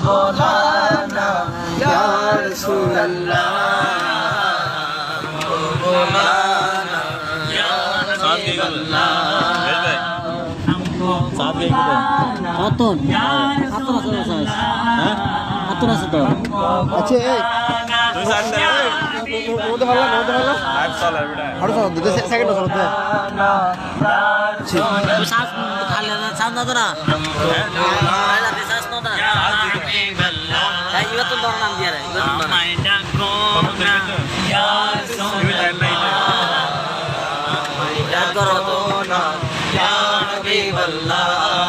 बोलाना या रसूल अल्लाह बोलाना या रसूल अल्लाह কতন আতর আছে তো আচ্ছা এই ওটা ভালো লাইভ চলে বেটা আরো চলো দুটো সেকেন্ড চলো তো শ্বাস খালে না শ্বাস না তো না শ্বাস না ইবা তো ধর নাম দিয়া রে করো তো না ইয়া হাবিব আল্লাহ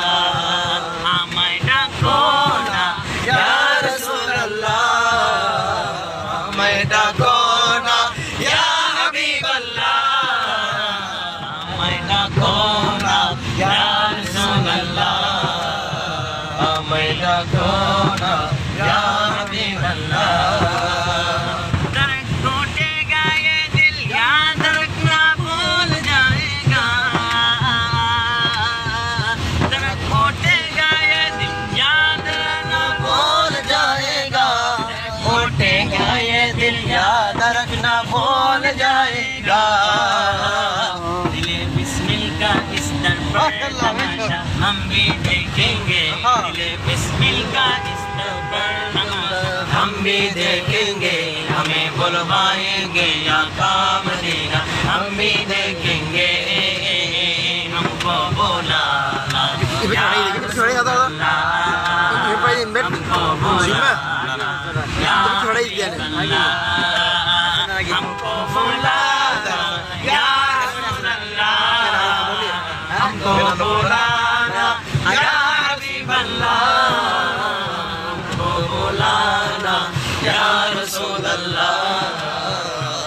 रखना बोल जाएगा दिले बिस्मिल का इस दर पर तमाशा हम भी देखेंगे दिले बिस्मिल का इस दर पर तमाशा हम भी देखेंगे हमें बुलवाएंगे या काम देगा हम भी देखेंगे हमको बोला हमको बुलाना या रसूल अल्लाह हमको बुलाना या हबीब अल्लाह हमको बुलाना या रसूल अल्लाह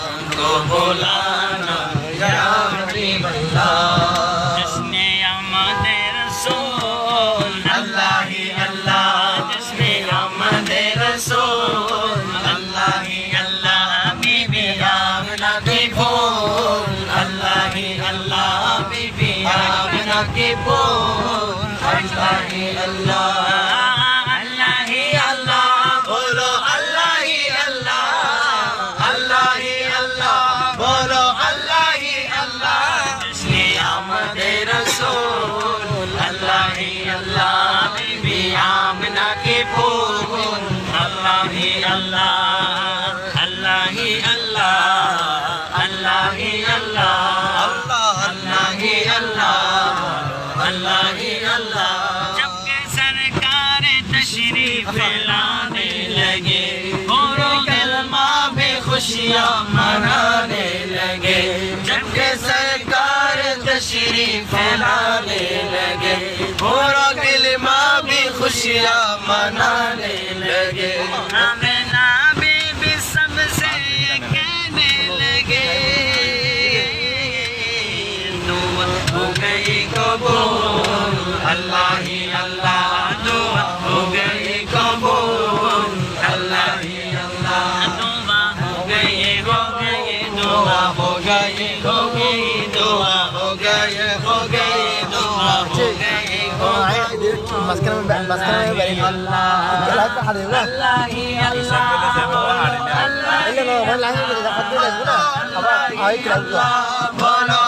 हमको बुलाना या हबीब अल्लाह जिसने आमद रसूल अल्लाह ही अल्लाह जिसने आमद रसूल अल्लाह ही अल्लाह ही अल्लाह बीबी आमना के बोल अल्लाह ही अल्लाह अल्लाह ही अल्लाह बोलो अल्लाह ही अल्लाह अल्लाह ही अल्लाह बोलो अल्लाह ही अल्लाह जिसने आमद रसूल अल्लाह ही अल्लाह बीबी आमना के बोल अल्लाह ही अल्लाह अल्लाह ही अल्लाह अल्लाह ही अल्लाह अल्लाह ही अल्लाह अल्लाह ही अल्लाह जब के सरकार तशरीफ लाने लगे और कलमा में खुशियाँ मनाने लगे जब के सरकार तशरीफ लाने लगे और कलमा में खुशियाँ मनाने लगे अल्लाह ही अल्लाह दुआ हो गई कबूल अल्लाह ही अल्लाह दुआ हो गई दुआ हो गई दुआ हो गई दुआ हो गई अल्लाह ही अल्लाह बोलो